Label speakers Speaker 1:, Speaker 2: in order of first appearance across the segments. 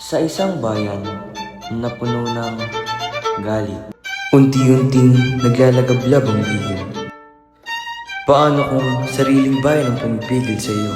Speaker 1: Sa isang bayan na puno ng galit, unti-unting naglalagablab ang lihim. Paano kung sariling bayan ang pumipigil sa iyo?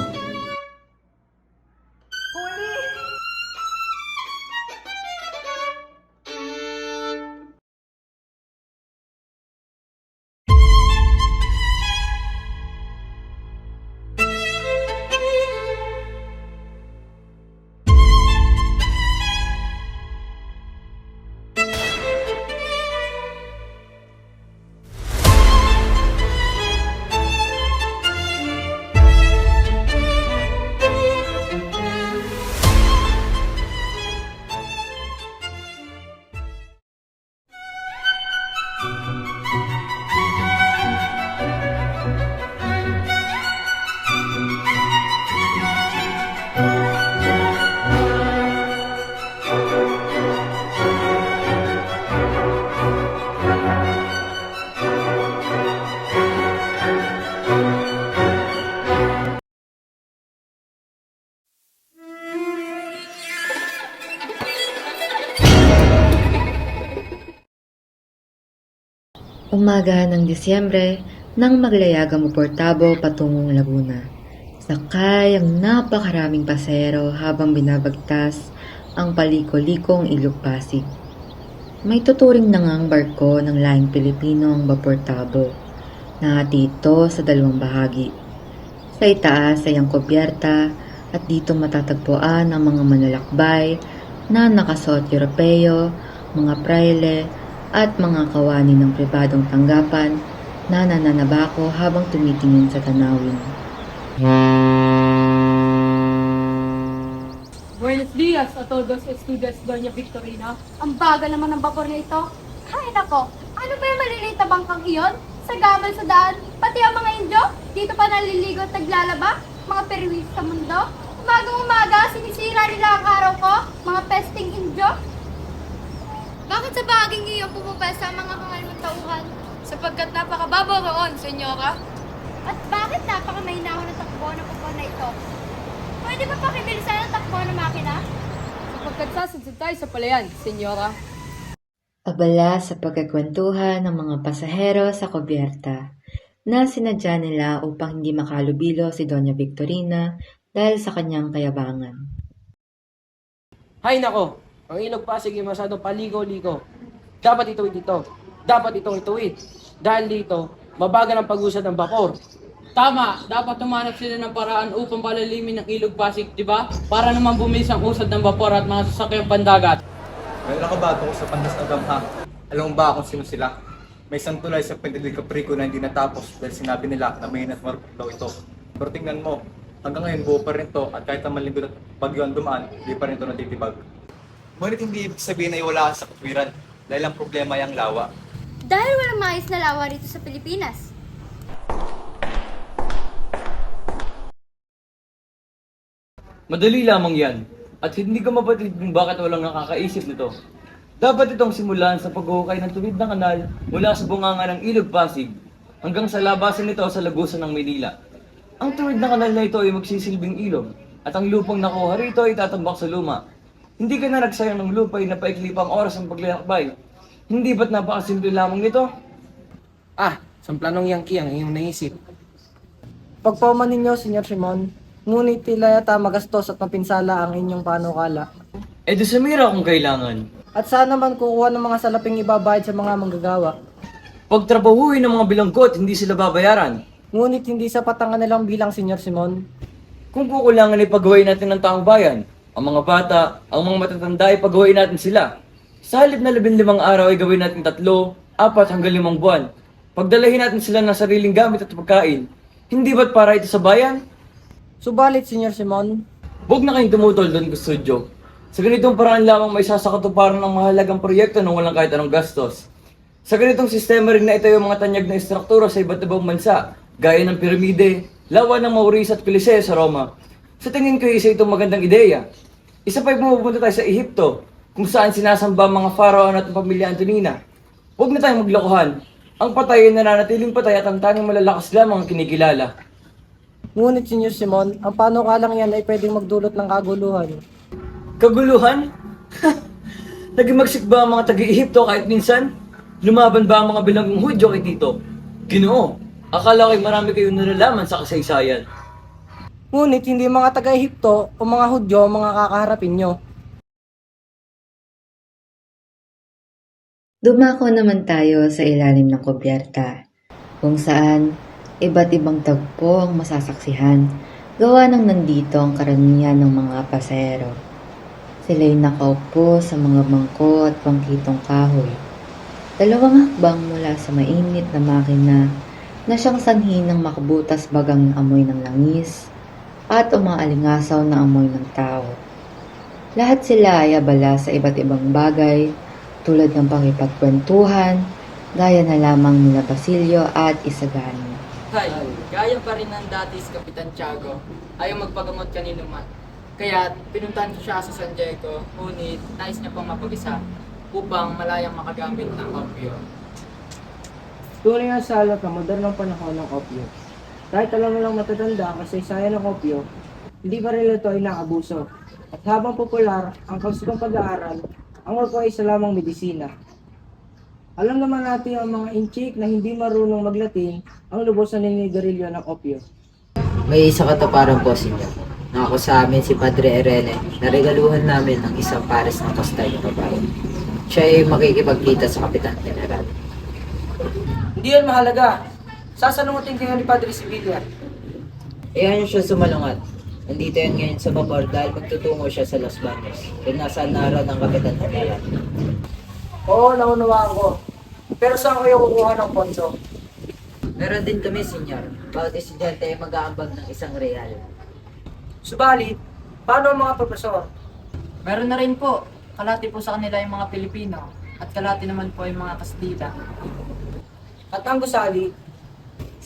Speaker 2: Umaga ng Disyembre nang maglayag ang Oportabo patungong Laguna. Sakay ang napakaraming pasahero habang binabagtas ang paliko-likong Ilog Pasig. May tuturing na ngang barko ng lahing Pilipino ang Oportabo. Nahati ito sa dalawang bahagi. Sa itaas ay ang kubyerta at dito matatagpuan ang mga manlalakbay na nakasuot Europeo, mga praile, at mga kawani ng pribadong tanggapan na nananabako habang tumitingin sa tanawin.
Speaker 3: Buenos días a todos estudiantes Doña Victorina.
Speaker 4: Ang bagal naman ng vapor na ito. Hay nako, ano ba yung maliliit na bangkang iyon? Sa gabal sa daan, pati ang mga Indyo, dito pa naliligo at naglalaba, mga perwis sa mundo. Umagang-umaga, sinisira nila ang araw ko, mga pesting Indyo. Bakit sa baging iyon pumupesa ang mga kangalmang tauhan?
Speaker 3: Sapagkat napakababaw roon, senyora.
Speaker 4: At bakit napakamahinahon ng takbo ng vapor na ito? Pwede ba pakibilisan ang takbo ng makina?
Speaker 3: Sapagkat sasadsa tayo sa palayan, senyora.
Speaker 2: Abala sa pagkakwentuhan ng mga pasahero sa kubyerta na sinadya nila upang hindi makalubilo si Doña Victorina dahil sa kanyang kayabangan.
Speaker 5: Hay nako! Ang Ilog Pasig ay masyadong paligo-ligo. Dapat ituwid ito. Dapat itong ituwid. Dahil dito, mabagal ang pag-usad ng vapor.
Speaker 6: Tama, dapat tumanap sila ng paraan upang palalimin ng Ilog Pasig, di ba? Para naman bumilis ang usad ng vapor at mga sasakyang pandagat.
Speaker 7: May nakabato ko sa Pandas Agam ha. Alam mo ba kung sino sila? May isang tulay sa Puente del Caprico na hindi natapos dahil sinabi nila na may marupok daw ito. Pero tingnan mo, hanggang ngayon buo pa rin ito at kahit ang malinggo at bagyo ang dumaan, hindi pa rin ito natitibag. Ngunit hindi ibig sabihin ay wala sa katwiran dahil ang problema ay ang lawa.
Speaker 4: Dahil walang maayos na lawa rito sa Pilipinas.
Speaker 8: Madali lamang yan. At hindi ko mapatid kung bakit walang nakakaisip nito. Dapat itong simulan sa paghuhukay ng tuwid ng kanal mula sa bunganga ng Ilog Pasig hanggang sa labasan nito sa lagusan ng Maynila. Ang tuwid ng kanal na ito ay magsisilbing ilog at ang lupang nakuha rito ay tatambak sa luma. Hindi ka na nagsayang ng lupay na paikli pang oras ang paglalakbay. Hindi ba't napakasimple lamang nito?
Speaker 5: Sa planong yangki ang iyong naisip.
Speaker 9: Pagpauman ninyo, Senyor Simon, ngunit tila yata magastos at mapinsala ang inyong panukala.
Speaker 8: E di sumira kung kailangan.
Speaker 9: At saan naman kukuha ng mga salaping ibabayad sa mga manggagawa?
Speaker 8: Pagtrabahuin ng mga bilanggot, hindi sila babayaran.
Speaker 9: Ngunit hindi sapat ang kanilang bilang, Senyor Simon.
Speaker 8: Kung kukulangan ay paggawain natin ng taong bayan, ang mga bata, ang mga matatanda ay paggawain natin sila. Sa halip na 15 araw ay gawin natin 3, 4 hanggang 5 buwan. Pagdalahin natin sila ng sariling gamit at pagkain. Hindi ba't para ito sa bayan?
Speaker 9: Subalit, Senyor Simon,
Speaker 8: Huwag na kayong tumutol doon, Kustodyo. Sa ganitong paraan lamang may sasakatuparan ng mahalagang proyekto nang walang kahit anong gastos. Sa ganitong sistema rin na ito yung mga tanyag na istruktura sa iba't ibang bansa, gaya ng piramide, lawa ng Maurice at Coliseo sa Roma. Sa tingin ko isa itong magandang ideya. Isa pa'y pumupunta tayo sa Ehipto, kung saan sinasamba ang mga pharaoh at ang pamilya Antonina. Huwag na tayong maglokohan. Ang patay ay nananatiling patay at ang tanging malalakas lamang ang kinikilala.
Speaker 9: ngunit Senyor Simon, ang panukalang yan ay pwedeng magdulot ng kaguluhan.
Speaker 8: Kaguluhan? Nagimagsik ba ang mga taga-Ehipto kahit minsan? Lumaban ba ang mga bilanggong Hudyo kay Tito? Ginoo, akala ko'y marami kayong nalalaman sa kasaysayan.
Speaker 9: Ngunit hindi mga taga-Ehipto o mga Hudyo ang mga kakaharapin nyo.
Speaker 2: Dumako naman tayo sa ilalim ng kubyerta, kung saan iba't ibang tagpo ang masasaksihan, gawa ng nandito ang karamihan ng mga pasahero. Sila'y nakaupo sa mga bangko at bangkitong kahoy. 2 hakbang mula sa mainit na makina na siyang sanhi ng makabutas bagang amoy ng langis at umaalingasaw na amoy ng tao. Lahat sila ay abala sa iba't ibang bagay tulad ng pakipagkwentuhan, gaya na lamang nila Basilio at Isagani.
Speaker 6: Hay, gaya pa rin ng dati si Kapitan Tiago, ayaw magpagamot kanino man. Kaya pinuntahan ko siya sa San Diego, ngunit nais niya pang mapag-isa upang malayang makagamit ng opio.
Speaker 9: Tunay nga sa alat na modernong panahon ng opyo. Kahit alam mo lang matatanda ang kasaysayan ng opyo, hindi pa rin ito ay naabuso. At habang popular ang kausapang pag-aaral, ang opyo ay isa lamang medisina. Alam naman natin ang mga inchik na hindi marunong maglatin ang lubos na ninigarilyo ng opyo.
Speaker 10: May isa katuparan po, Senyor. Nangako sa amin si Padre Irene na regaluhan namin ang isang pares ng kostay na babae. Siya ay makikipagkita sa Kapitan General.
Speaker 9: Hindi yan mahalaga. Sasalungutin kayo ni Padre Sibilia.
Speaker 10: Iyan niyo siya sumalungat. Nandito yan ngayon sa vapor dahil magtutungo siya sa Los Baños. Kung nasaan naroon ang Kapitan General.
Speaker 9: Oo, naunawaan ko. Pero saan kayo kukuha ng ponso?
Speaker 10: Meron din kami, Senyor. Bawat estudyante ay mag-aambag ng isang real.
Speaker 9: Subalit, paano ang mga profesor?
Speaker 6: Meron na rin po, kalahati po sa kanila yung mga Pilipino at kalahati naman po yung mga Kastila.
Speaker 9: At ang gusali,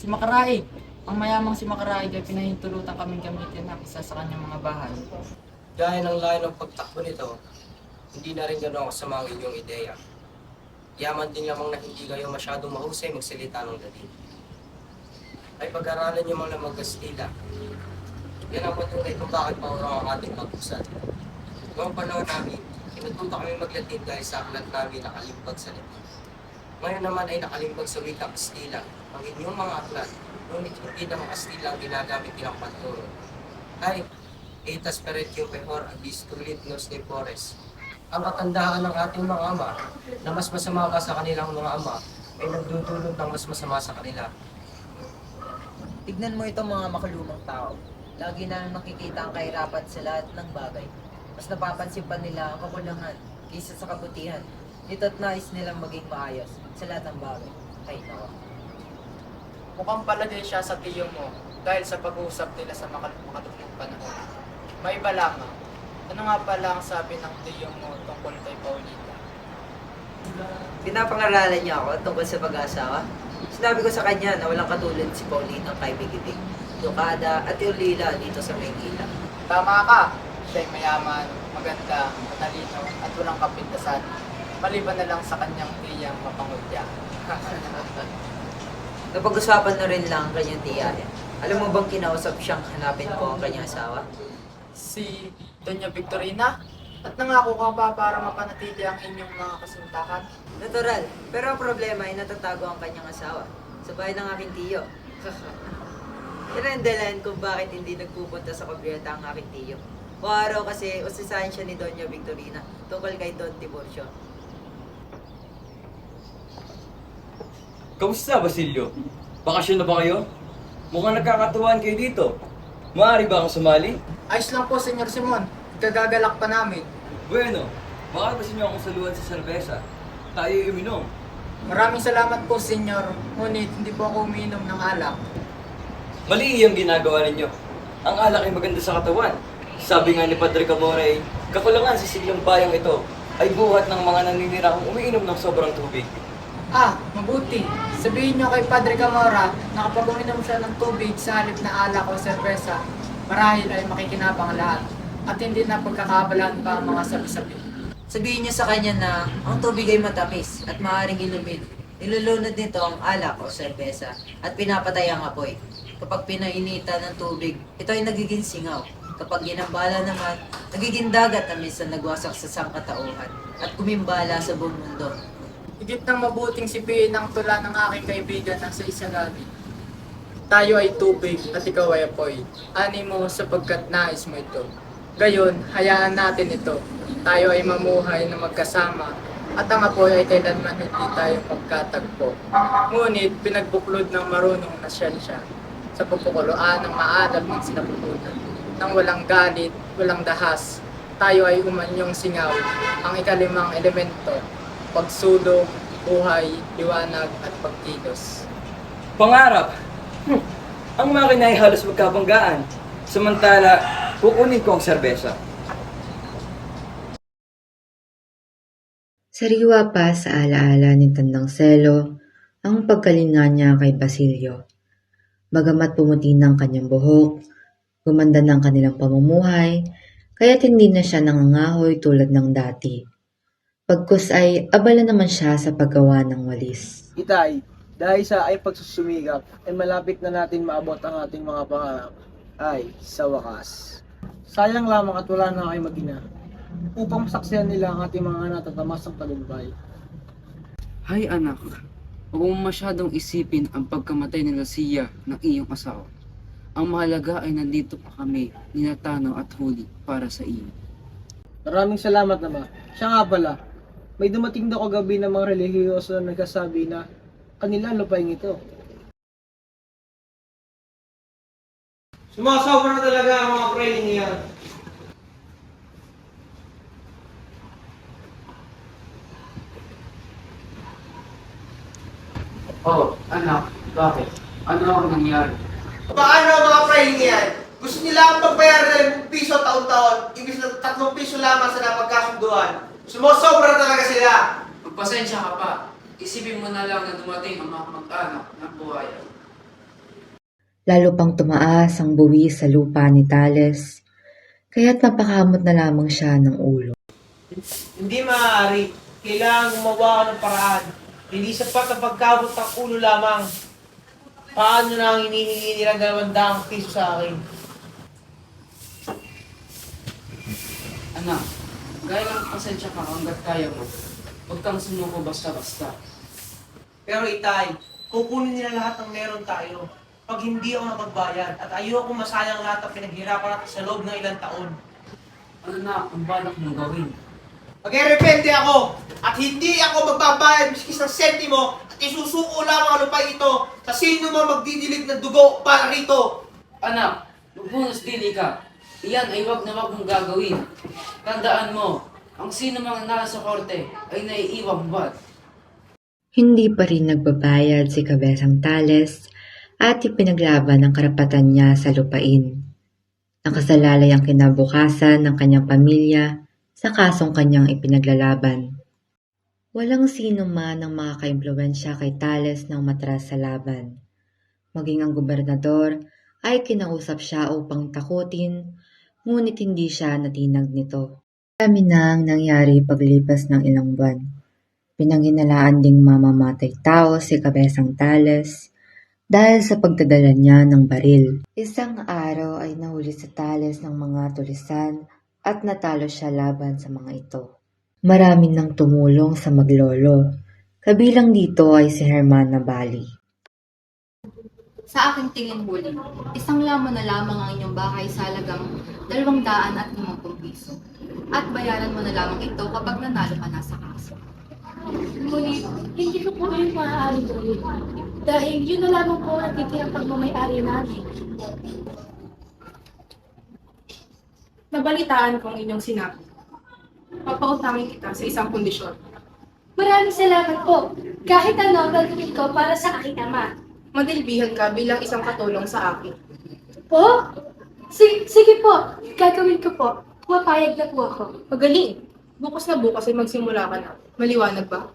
Speaker 6: Si Makaraig, ang mayamang si Makaraig ay pinahintulutan kaming gamitin ang isa sa kanyang mga bahay.
Speaker 5: Dahil ng layo ng pagtakbo nito, hindi na rin gano'n kasama ang inyong ideya. Yaman din lamang na hindi kayo masyadong mahusay magsalita ng Latin. Ay pag-aralan niyo mga mag-Kastila. Yan ang patunay kung bakit maurang ang ating pag-usad. Noong panahon namin, inututo kami mag-Latin dahil sa aklat namin nakalimbag sa Latin. Ngayon naman ay nakalimbag sa wika Kastila ang inyong mga aklat, ngunit hindi na mga Kastila ang ginagamit nilang panturo. Ay, etas peretio pehor abis tulit nos tempores. Ang katandahan ng ating mga ama na mas masama pa sa kanilang mga ama ay nagdudulot ng mas masama sa kanila.
Speaker 10: Tignan mo itong mga makalumang tao. Lagi na nakikita ang kahirapan sa lahat ng bagay. Mas napapansin pa nila ang kakulangan kaysa sa kabutihan. Ito't nais nilang maging maayos sa lahat ng bagay. Ay, nako.
Speaker 6: Mukhang palagay siya sa tiyo mo dahil sa pag-uusap nila sa makatulong panahon. May iba lamang. Ano nga pala ang sabi ng tiyo mo tungkol kay Paulita?
Speaker 10: Pinapangaralan niya ako tungkol sa pag-aasawa. Sinabi ko sa kanya na walang katulad si Paulina kay Bigitig, Lucada at Ulila dito sa Maynila.
Speaker 6: Tama ka! Siya'y mayaman, maganda, matalino at walang kapintasan. Maliban na lang sa kanyang tiyang mapangudya.
Speaker 10: Napag-usapan na rin lang ang kanyang tiyahin. Alam mo bang kinausap siyang hanapin ko ang kanyang asawa?
Speaker 6: Si Doña Victorina? At nangako ka ba para mapanatili ang inyong mga kasintahan?
Speaker 10: Natural, pero ang problema ay natatago ang kanyang asawa sa bahay ng aking tiyo. Yan ang dahilan kung bakit hindi nagpupunta sa kubyerta ang aking tiyo. O araw kasi usisahin siya ni Doña Victorina tungkol kay Don Tiburcio.
Speaker 8: Kamusta, Basilio? Bakasyon na ba kayo? Mukhang nagkakatuwaan kayo dito. Maaari ba akong sumali?
Speaker 6: Ayos lang po, Senyor Simon. Gagagalak pa namin.
Speaker 8: Bueno, baka gusto niyo akong saluhan sa serbesa. Tayo uminom.
Speaker 6: Maraming salamat po, Senyor. Ngunit hindi po ako umiinom ng alak.
Speaker 8: Mali iyang ginagawa ninyo. Ang alak ay maganda sa katawan. Sabi nga ni Padre Camore, kakulangan sa siglang bayang ito ay buhat ng mga naninirahong umiinom ng sobrang tubig.
Speaker 6: Ah, mabuti. Sabihin niyo kay Padre Camora na kapag uminom siya ng tubig sa halip na alak o serbesa, marahil ay makikinabang lahat at hindi na pagkakabalaan pa ang mga sabi-sabi.
Speaker 10: Sabihin niyo sa kanya na ang tubig ay matamis at maaaring inumin. Nilulunod nito ang alak o serbesa at pinapatay ang apoy. Kapag pinainitan ng tubig, ito ay nagiging singaw. Kapag ginambala naman, nagiging dagat na minsan nagwasak sa sangkatauhan at kumimbala sa buong mundo.
Speaker 6: Higit ng mabuting sipiin ang tula ng aking kaibigan na sa isagabi. Tayo ay tubig at ikaw ay apoy. Ani mo sapagkat nais mo ito. Gayon, hayaan natin ito. Tayo ay mamuhay na magkasama at ang apoy ay kailanman hindi tayo magkatagpo. Ngunit pinagbuklod ng marunong na siyensya sa pagkukuluan ng maalab ng sinapupunan. Nang walang galit, walang dahas, tayo ay umanyong singaw, ang ikalimang elemento, pagsulong, buhay, liwanag at pagkilos.
Speaker 8: Pangarap! Ang makina ay halos magkabanggaan. Samantala, kukunin ko ang serbesa.
Speaker 2: Sariwa pa sa alaala ni Tandang Selo ang pagkalinga niya kay Basilio. Bagamat pumuti ng kanyang buhok, gumanda ng kanilang pamumuhay, kaya't hindi na siya nangangahoy tulad ng dati. Pagkus ay abala naman siya sa paggawa ng walis.
Speaker 9: Itay, dahil sa ay pagsusumikap, ay malapit na natin maabot ang ating mga pangarap. Ay, sa wakas. Sayang lamang at wala na kayo mag-ina upang masaksihan nila ang ating mga natatamasang tagumpay.
Speaker 11: Hay anak, huwag mo masyadong isipin ang pagkamatay nila siya ng iyong asawa. Ang mahalaga ay nandito pa kami, ni Natano at Huli para sa iyo.
Speaker 9: Maraming salamat naman. Siya nga pala, may dumating daw kagabi ng mga relihiyoso na nagsasabi na kanila lupain ito. Sumasobra na talaga ang mga praying niyan.
Speaker 11: Oh, anak, bakit? Ano ang nangyari?
Speaker 12: Paano ang mga praying yan? Gusto nila akong pagbayaran ng piso taon-taon, ibig na 3 piso lamang sa napagkasunduan. Sumosobra talaga sila.
Speaker 11: Magpasensya ka pa. Isipin mo na lang na dumating ang mga mag-anak ng buhaya.
Speaker 2: Lalo pang tumaas ang buwis sa lupa ni Tales, kaya't napakamot na lamang siya ng ulo.
Speaker 12: Hindi maaari. Kailangan gumawa ka ng paraan. Hindi sapat ang pagkabot ng ulo lamang. Paano na ang hinihingi nilang 200 piso sa akin?
Speaker 11: Anak, gaya lang pasensya ka hanggat kaya mo. Huwag kang sumuko basta-basta.
Speaker 12: Pero itay, kukunin nila lahat ng meron tayo. Pag hindi ako makapagbayad at ayoko masayang lahat ng pinaghirapan natin sa loob ng ilang taon.
Speaker 11: Ano na ang balak mong gawin?
Speaker 12: Mag-repente ako at hindi ako magbabayad miski ng sentimo at isusuko lamang ang lupa ito sa sino man magdidilig ng dugo para rito.
Speaker 11: Anak, magpunos dili ka. Iyan ay wag na wag mong gagawin. Tandaan mo, ang sino mang nasa korte ay naiiwang buwad.
Speaker 2: Hindi pa rin nagbabayad si Kabesang Tales at ipinaglaban ang karapatan niya sa lupain. Nakasalalay ang kinabukasan ng kanyang pamilya sa kasong kanyang ipinaglalaban. Walang sino man ang makakaimpluwensya kay Tales ng matras sa laban. Maging ang gobernador ay kinausap siya upang takutin, ngunit hindi siya natinag nito. Marami na ang nangyari paglipas ng ilang buwan. Pinanghinalaan ding mamamatay tao si Kabesang Tales dahil sa pagdadala niya ng baril. Isang araw ay nahuli si Tales ng mga tulisan at natalo siya laban sa mga ito. Marami nang tumulong sa maglolo. Kabilang dito ay si Hermana Bali.
Speaker 4: Sa aking tingin huli, isang lamang na lamang ang inyong bahay sa halagang 250 piso. At bayaran mo na lamang ito kapag nanalo ka na sa kaso.
Speaker 3: Ngunit, hindi ko po rin maaaring gawin. Dahil yun na lamang po ang titirang pagmamayari namin. Nabalitaan ko ang inyong sinabi. Papautangin kita sa isang kondisyon.
Speaker 4: Maraming salamat po. Kahit ano ang gagawin ko para sa aking ama.
Speaker 3: Madilbihan ka bilang isang katulong sa akin.
Speaker 4: Po? Sige po. Gagawin ko po. Mapayag na po ako.
Speaker 3: Magaling. Bukas na bukas ay magsimula ka na. Maliwanag ba?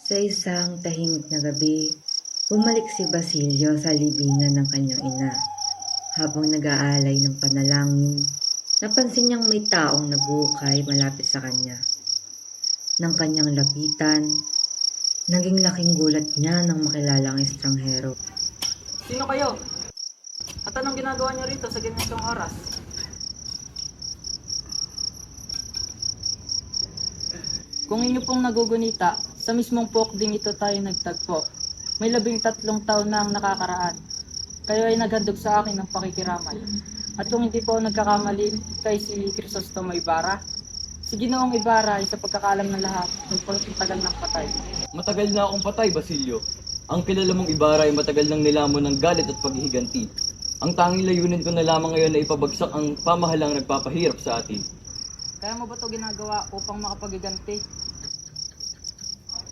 Speaker 2: Sa isang tahimik na gabi, bumalik si Basilio sa libingan ng kanyang ina. Habang nag-aalay ng panalangin, napansin niyang may taong nag-uukay malapit sa kanya. Nang kanyang lapitan, naging laking gulat niya nang makilala ang estranghero.
Speaker 6: Sino kayo? At anong ginagawa niyo rito sa ganitong oras? Kung inyo pong nagugunita, sa mismong pokding ito tayo nagtagpo. May 13 taon na ang nakakaraan. Kayo ay naghandog sa akin ng pakikiramay. At kung hindi po ako nagkakamali, kay si Crisostomo Ibarra. Si Ginoong Ibarra ay sa pagkakalam ng lahat, nagpagtagal ng patay.
Speaker 8: Matagal na akong patay, Basilio. Ang kilala mong Ibarra ay matagal nang nilamon ng galit at paghihiganti. Ang tanging layunin ko na lamang ngayon ay ipabagsak ang pamahalang nagpapahirap sa atin.
Speaker 6: Kaya mo ba ito ginagawa upang makapagiganti?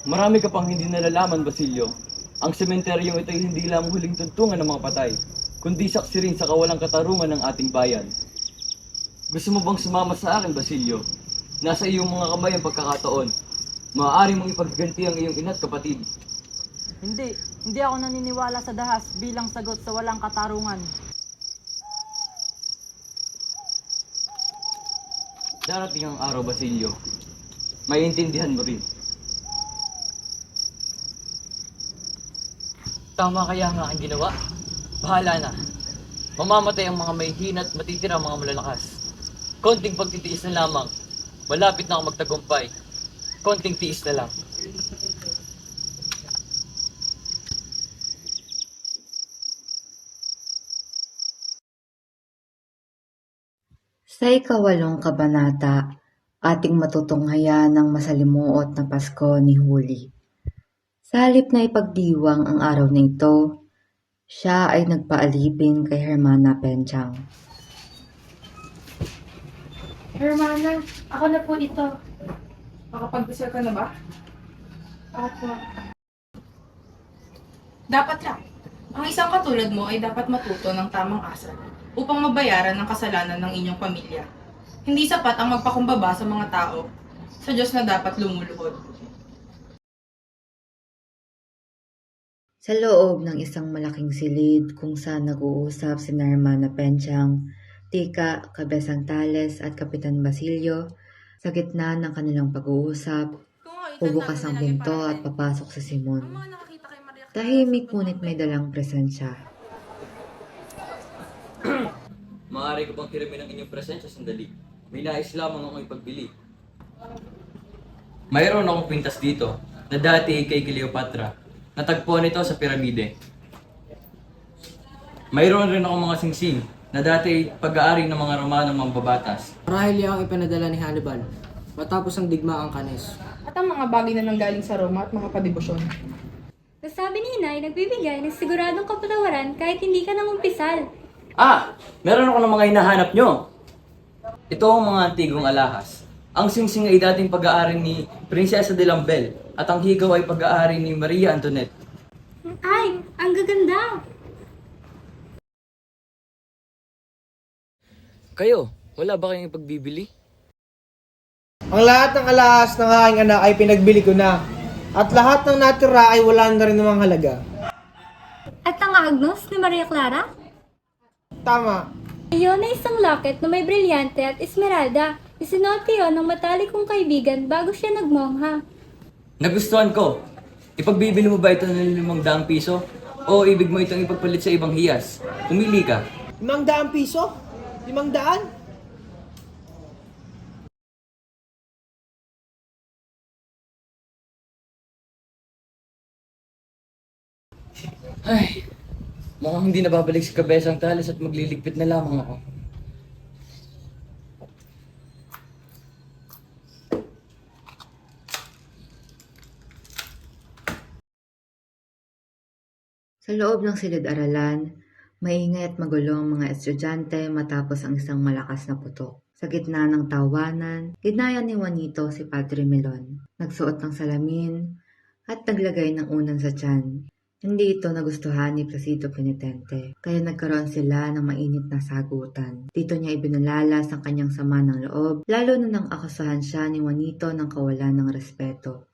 Speaker 8: Marami ka pang hindi nalalaman, Basilio. Ang sementeryong ito ay hindi lamang huling tuntungan ng mga patay, kundi saksi rin sa kawalang katarungan ng ating bayan. Gusto mo bang sumama sa akin, Basilio? Nasa iyong mga kamay ang pagkakataon. Maaari mong ipagganti ang iyong ina't kapatid.
Speaker 6: Hindi ako naniniwala sa dahas bilang sagot sa walang katarungan.
Speaker 8: Darating ang araw, Basilio. Maiintindihan mo rin.
Speaker 6: Tama kaya nga ang ginawa? Bahala na. Mamamatay ang mga may hina at matitira ang mga malalakas. Konting pagtitiis na lamang. Malapit na ako magtagumpay. Konting tiis na lang.
Speaker 2: Sa ikawalong kabanata, ating matutunghayan ng masalimuot na Pasko ni Huli. Sa halip na ipagdiwang ang araw na ito, siya ay nagpaalipin kay Hermana Penchang.
Speaker 3: Hermana, ako na po ito.
Speaker 13: Makapag-desal ka na ba?
Speaker 3: Opo.
Speaker 13: Dapat lang. Ang isang katulad mo ay dapat matuto ng tamang asal upang mabayaran ang kasalanan ng inyong pamilya. Hindi sapat ang magpakumbaba sa mga tao, sa Diyos na dapat lumuluhod.
Speaker 2: Sa loob ng isang malaking silid kung saan nag-uusap si Hermana Penchang, Tika, Kabesang Tales at Kapitan Basilio, sa gitna ng kanilang pag-uusap, bubukas ang pinto at papasok si Simon. Tahimik ngunit may dalang presensya.
Speaker 8: Maaari ko bang hiramin ang inyong presensya sandali? May nais lamang akong ipagbili. Mayroon akong pintas dito na dati kay Cleopatra. Natagpuan ito sa piramide. Mayroon rin akong mga singsing na dati pag-aari ng mga Romanong mambabatas.
Speaker 9: Marahil yung ipinadala ni Hannibal matapos ang digmaang Canes.
Speaker 13: At ang mga bagay na nanggaling sa Roma at mga padibosyon.
Speaker 4: Nasabi ni Inay, nagbibigay ng siguradong kapatawaran kahit hindi ka nangumpisal.
Speaker 8: Meron ako ng mga hinahanap nyo. Ito ang mga antigong alahas. Ang singsing ay dating pag-aari ni Prinsesa de Lambel at ang higaw ay pag-aari ni Maria Antoinette.
Speaker 4: Ay, ang gaganda!
Speaker 8: Kayo, wala ba kayong ipagbibili?
Speaker 12: Ang lahat ng alahas ng aking anak ay pinagbili ko na. At lahat ng natira ay wala na rin namang halaga.
Speaker 4: At ang agnos ni Maria Clara?
Speaker 12: Tama.
Speaker 4: Iyon ay isang locket na may brilyante at esmeralda. Isinuot iyon ng matalik kong kaibigan bago siya nagmongha.
Speaker 8: Nagustuhan ko. Ipagbibili mo ba ito ng 500 piso? O ibig mo itong ipagpalit sa ibang hiyas? Pumili ka.
Speaker 12: 500 piso? 500?
Speaker 8: Ay, mukhang hindi nababalik si Kabesang Tales at magliligpit na lamang ako.
Speaker 2: Sa loob ng silid-aralan, maingay at magulo ang mga estudyante matapos ang isang malakas na putok. Sa gitna ng tawanan, ginaya ni Juanito si Padre Melon. Nagsuot ng salamin at naglagay ng unan sa tiyan. Hindi ito nagustuhan ni Placido Penitente, kaya nagkaroon sila ng mainit na sagutan. Dito niya ibinalalas ang kanyang sama ng loob, lalo na nang akusahan siya ni Juanito ng kawalan ng respeto.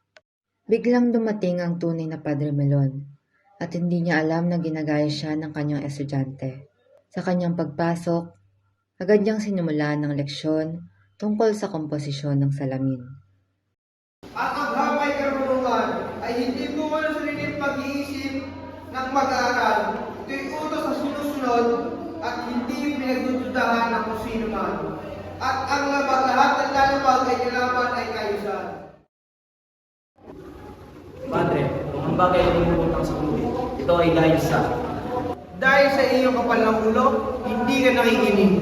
Speaker 2: Biglang dumating ang tunay na Padre Melon, at hindi niya alam na ginagaya siya ng kanyang estudyante. Sa kanyang pagpasok, agad niyang sinimulan ng leksyon tungkol sa komposisyon ng salamin.
Speaker 12: Ang aghamay karunungan ay hindi bunga ng sariling pag-iisip ng mag-aaral. Ito'y pinagdududahan ng kung sino man. At ang lahat ng lalabag ay kailangan ay kaayusan.
Speaker 5: Padre, kung ang bagay ay lumutang sa huli, ito ay dahil sa...
Speaker 12: Dahil sa iyong kapal ng ulo, hindi ka nakikinig.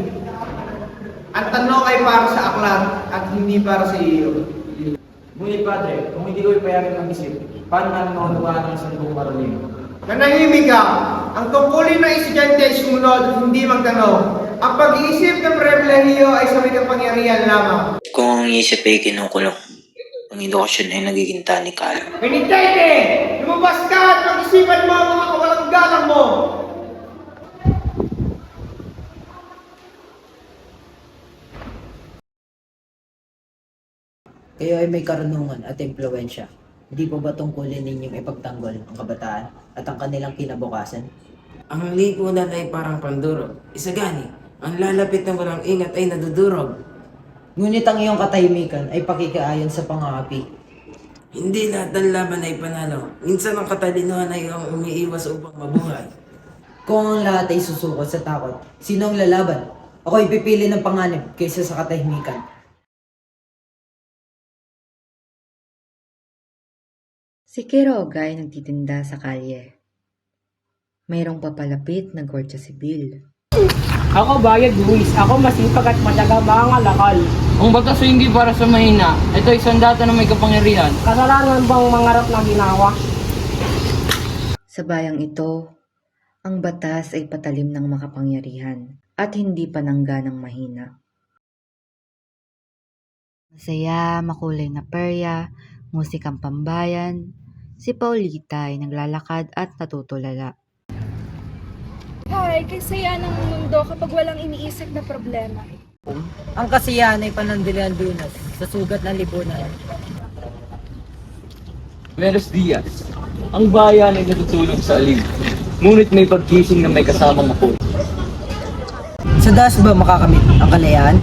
Speaker 12: Ang tanong ay para sa aklat at hindi para sa iyo.
Speaker 5: Ngunit Padre, kung hindi ko ipayagan ng isip, paano namin maunawaan ang isang buong marunong?
Speaker 12: Nanahimik ka. Ang tungkulin ng estudyante ay sumunod, hindi magtanong. Ang pag-iisip ng pribilehiyo ay sa may kapangyarihan lamang.
Speaker 14: Kung ang isip ay kinukulong, ang edukasyon ay nagiging tanikala.
Speaker 12: Penitente! Lumabas ka at pag-isipan mo ang mga kawalang galang mo!
Speaker 10: Kayo ay may karunungan at impluensya. Hindi po ba tungkulin ninyong ipagtanggol ang kabataan at ang kanilang kinabukasan?
Speaker 11: Ang lipunan ay parang pandurog. Isagani, ang lalapit na walang ingat ay nadudurog.
Speaker 10: Ngunit ang iyong katahimikan ay pakikaayon sa pangapi.
Speaker 11: Hindi lahat ng laban ay panalo. Minsan ang katalinuhan ay ang umiiwas upang mabuhay.
Speaker 10: Kung ang lahat ay susukot sa takot, sino ang lalaban? Ako ay pipili ng panganib kaysa sa katahimikan.
Speaker 2: Si Quiroga ay nagtitinda sa kalye. Mayroong papalapit na Gwardiya Sibil.
Speaker 9: Ako bayad, Luis. Ako masipag at mataga mga lakal.
Speaker 6: Ang batas ay hindi para sa mahina. Ito ay sandata na may kapangyarihan.
Speaker 9: Kasalanan bang mangarap na ginawa?
Speaker 2: Sa bayang ito, ang batas ay patalim ng makapangyarihan at hindi panangga ng mahina. Masaya, makulay na perya, musikang pambayan, si Paulita ay naglalakad at natutulala.
Speaker 4: Hay, kasaya ng mundo kapag walang iniisip na problema.
Speaker 10: Ang kasiyahan ay panandalian dunas sa sugat ng lipunan.
Speaker 8: Meros Diaz, ang bayan ay natutulog sa alim. Ngunit may pagkising na may kasamang apoy.
Speaker 10: Sa daas ba makakamit ang kalayaan?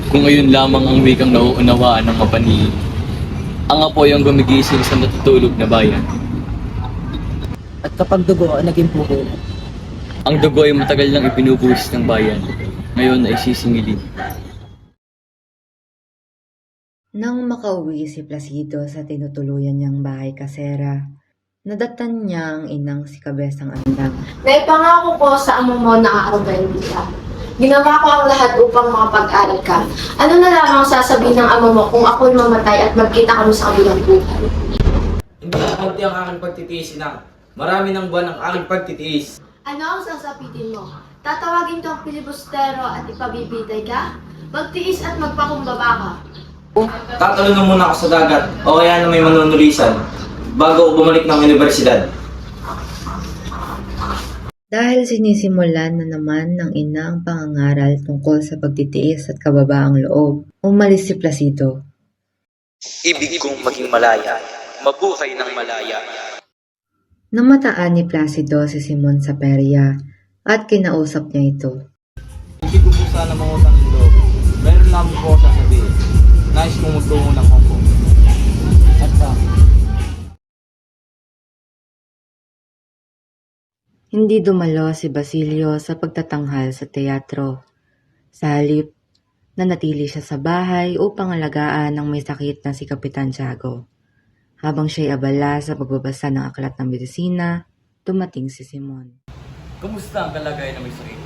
Speaker 8: Kung ngayon lamang ang wikang nauunawaan ng mapanihin, ang apoy ang gumigising sa natutulog na bayan.
Speaker 10: At kapag dugo ang naging puhunan,
Speaker 8: Ang dugo ay matagal nang ipinubuhis ng bayan. Ngayon ay sisingilin.
Speaker 2: Nang makauwi si Placido sa tinutuluyan niyang bahay kasera, nadatan niya ang inang si Kabesang Andang.
Speaker 3: Naipangako ko sa amo mo na aarugayin kita. Ginawa ko ang lahat upang makapag-aral ka. Ano na lamang sasabihin ng amo mo kung ako'y mamatay at magkita kami sa kabilang buhay?
Speaker 5: Hindi kaunti ang aking pagtitiis, inang. Marami ng buwan ang aking pagtitiis.
Speaker 3: Ano ang sasapitin mo? Tatawagin ko ang pilibustero at ipabibitay ka? Magtiis at magpakumbaba ka.
Speaker 5: Tatalon muna ako sa dagat o kaya na may manunulisan bago ako bumalik ng universidad.
Speaker 2: Dahil sinisimulan na naman ng ina ang pangangaral tungkol sa pagtitiis at kababaang loob, umalis si Placido.
Speaker 14: Ibig kong maging malaya, mabuhay ng malaya.
Speaker 2: Namataan ni Placido si Simon sa perya at kinausap niya ito.
Speaker 7: Hindi ko po sana mangutang ng loob. Meron lang po ako sasabihin. Nais kong magtungo ng Hong Kong. At
Speaker 2: Hindi dumalo si Basilio sa pagtatanghal sa teatro. Sa halip, nanatili siya sa bahay upang alagaan ng may sakit na si Kapitan Tiago. Habang siya'y abala sa pagbabasa ng aklat ng medisina, dumating si Simon.
Speaker 8: Kumusta ang kalagayan ng may sakit?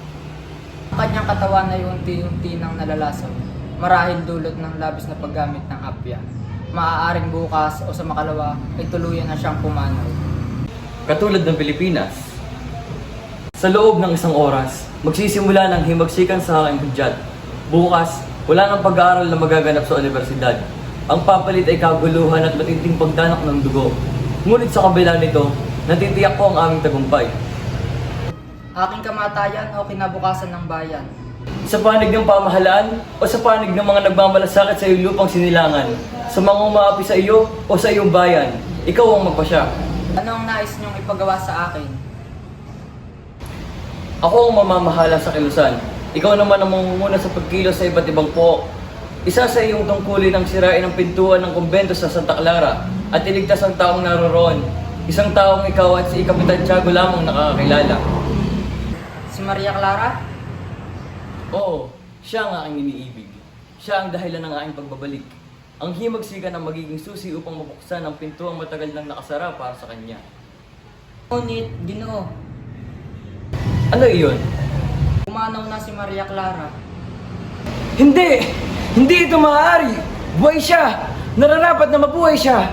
Speaker 6: Ang kanyang katawan ay unti-unti nang nalalasaw. Marahil dulot ng labis na paggamit ng apya. Maaaring bukas o sa makalawa ay tuluyan na siyang pumanaw.
Speaker 8: Katulad ng Pilipinas, sa loob ng isang oras, magsisimula ng himagsikan sa aking hudyat. Bukas, wala nang pag-aaral na magaganap sa universidad. Ang papalit ay kaguluhan at matinding pagdanak ng dugo. Ngunit sa kabila nito, natitiyak ko ang aming tagumpay.
Speaker 6: Aking kamatayan o kinabukasan ng bayan.
Speaker 8: Sa panig ng pamahalaan o sa panig ng mga nagmamalasakit sa iyong lupang sinilangan, sa mga umaapi sa iyo o sa iyong bayan, ikaw ang magpasya.
Speaker 6: Ano ang nais niyong ipagawa sa akin?
Speaker 8: Ako ang mamamahala sa kilusan. Ikaw naman ang mangunguna sa pagkilos sa iba't ibang pook. Isa sa iyong tungkulin ang sirain ang pintuan ng kumbento sa Santa Clara at iligtas ang taong naroroon. Isang taong ikaw at si Kapitan Tiago lamang nakakakilala.
Speaker 6: Si Maria Clara?
Speaker 8: Oo, siya ang aking iniibig. Siya ang dahilan ng aking pagbabalik. Ang himagsikan ang magiging susi upang mabuksan ang pintuang matagal nang nakasara para sa kanya.
Speaker 6: Ngunit, Ginoo,
Speaker 8: Ano iyon?
Speaker 6: pumanaw na si Maria Clara.
Speaker 8: Hindi! Hindi ito maaari! Buhay siya! Nararapat na mabuhay siya!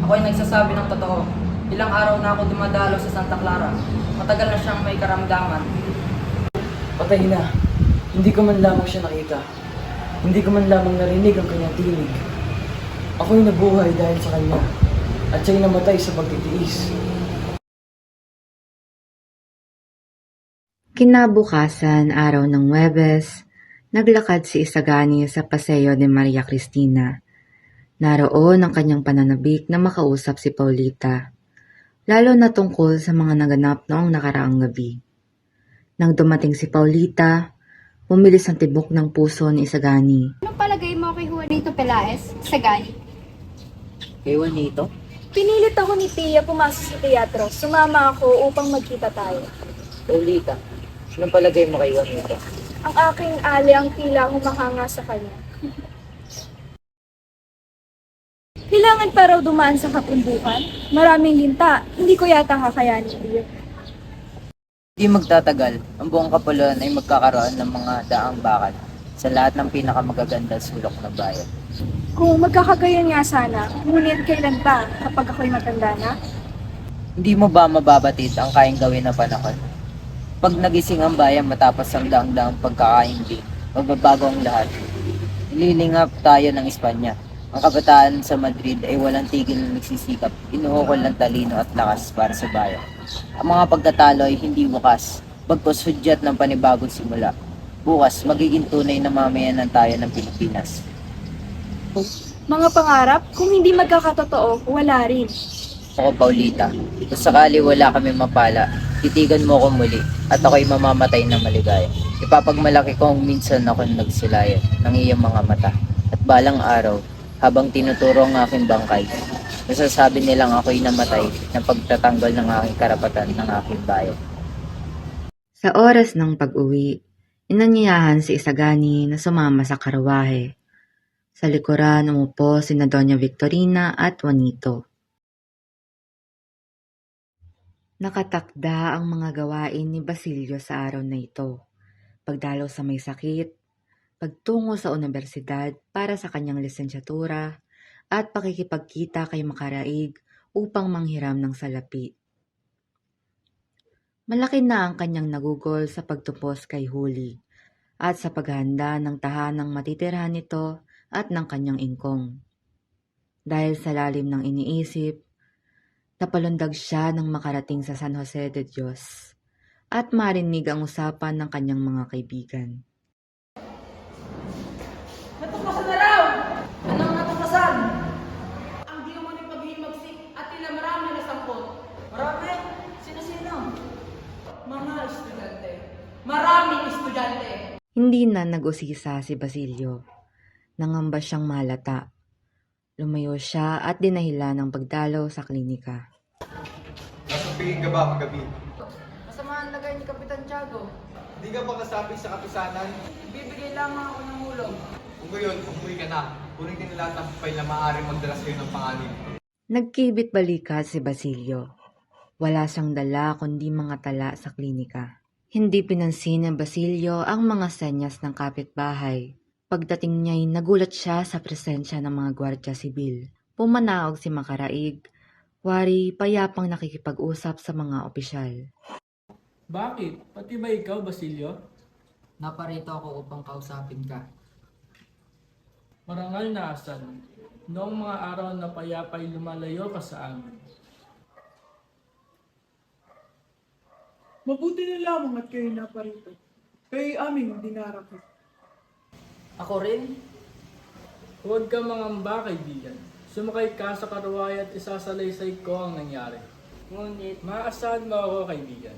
Speaker 6: Ako ay nagsasabi ng totoo. Ilang araw na ako dumadalo sa Santa Clara. Matagal na siyang may karamdaman.
Speaker 8: Patay na. Hindi ko man lamang siya nakita. Hindi ko man lamang narinig ang kanyang tinig. Ako'y nabuhay dahil sa kanya. At siya'y namatay sa pagtitiis.
Speaker 2: Kinabukasan, araw ng Huwebes, naglakad si Isagani sa Paseo de Maria Cristina. Naroon ang kanyang pananabik na makausap si Paulita, lalo na tungkol sa mga naganap noong nakaraang gabi. Nang dumating si Paulita, bumilis ang tibok ng puso ni Isagani.
Speaker 4: Anong palagay mo kay Juanito Pelaez, Sagani?
Speaker 10: Kay Juanito?
Speaker 15: Pinilit ako ni Tia pumasok sa teatro. Sumama ako upang magkita tayo.
Speaker 10: Paulita, anong palagay mo kay Juanito?
Speaker 15: Ang aking ali ang tila humahanga sa kanya. Kailangan pa raw dumaan sa kapundukan. Maraming linta. Hindi ko yata kakayanin iyon.
Speaker 10: Hindi magtatagal, ang buong Kapuluan ay magkakaroon ng mga daang bakal sa lahat ng pinakamagagandang sulok ng bayan.
Speaker 15: Kung magkakagayon nga sana, ngunit kailan pa kapag ako'y matanda na?
Speaker 10: Hindi mo ba mababatid ang kayang gawin ng panahon? Pag nagising ang bayan matapos ang daang-daang pagkakaimbi, magbabago ang lahat. Ililingap tayo ng Espanya. Ang kabataan sa Madrid ay walang tigil na nagsisikap, inuukol ng talino at lakas para sa bayan. Ang mga pagtatalo ay hindi wakas, bagkus hudyat ng panibagong simula. Bukas, magiging tunay na mamayanan tayo ng Pilipinas.
Speaker 15: Mga pangarap, kung hindi magkakatotoo, wala rin.
Speaker 10: Ako, Paulita, kung sakali wala kami mapala, titigan mo ko muli at ako'y mamamatay ng maligaya. Ipapagmalaki kong minsan ako nagsilayan ng iyong mga mata. At balang araw, habang tinuturo ang aking bangkay, nasasabi nilang ako'y namatay ng pagtatanggol ng aking karapatan ng aking bayan.
Speaker 2: Sa oras ng pag-uwi, inanyayahan si Isagani na sumama sa karawahe. Sa likuran umupo sina Doña Victorina at Juanito. Nakatakda ang mga gawain ni Basilio sa araw na ito. Pagdalaw sa may sakit, pagtungo sa universidad para sa kanyang lisensyatura, at pakikipagkita kay Makaraig upang manghiram ng salapi. Malaki na ang kanyang nagugol sa pagtupos kay Huli at sa paghahanda ng tahanang matitirhan nito at ng kanyang ingkong. Dahil sa lalim ng iniisip, napalundag siya nang makarating sa San Jose de Dios at marinig ang usapan ng kanyang mga kaibigan.
Speaker 13: Natuklasan na raw! Anong natuklasan? Ang di naman yung paghihimagsik at tila marami na sangkot. Marami? Sino-sino? Mga estudyante. Maraming estudyante.
Speaker 2: Hindi na nag-usisa si Basilio. Nangamba siyang mahalata. Lumayo siya at dinahilan ng pagdalaw sa klinika.
Speaker 7: Nasa pingin ka ba kagabi?
Speaker 6: Masama ang lagay ni Kapitan Tiago.
Speaker 7: Hindi ka ba kasabi sa kapisanan?
Speaker 6: Bibigay lamang ako ng hulog.
Speaker 7: Kung gayon, umuwi ka na. Kunin ka nila ng file na maaaring magdala sa'yo ng panganib.
Speaker 2: Nagkibit balikat si Basilio. Wala siyang dala kundi mga tala sa klinika. Hindi pinansin ng Basilio ang mga senyas ng kapitbahay. Pagdating niya'y nagulat siya sa presensya ng mga gwardya sibil. Pumanaog si Makaraig, wari payapang nakikipag-usap sa mga opisyal.
Speaker 16: Bakit? Pati ba ikaw, Basilio?
Speaker 6: Naparito ako upang kausapin ka.
Speaker 16: Marangal na asan. Noong mga araw na payapa'y lumalayo ka sa amin.
Speaker 17: Mabuti na lamang at kayo naparito. Kayo'y aming dinarakot.
Speaker 6: Ako rin?
Speaker 16: Huwag ka mangamba, kaibigan. Sumakay ka sa karuway at isasalaysay ko ang nangyari.
Speaker 6: Ngunit,
Speaker 16: Maasahan mo ako, kaibigan.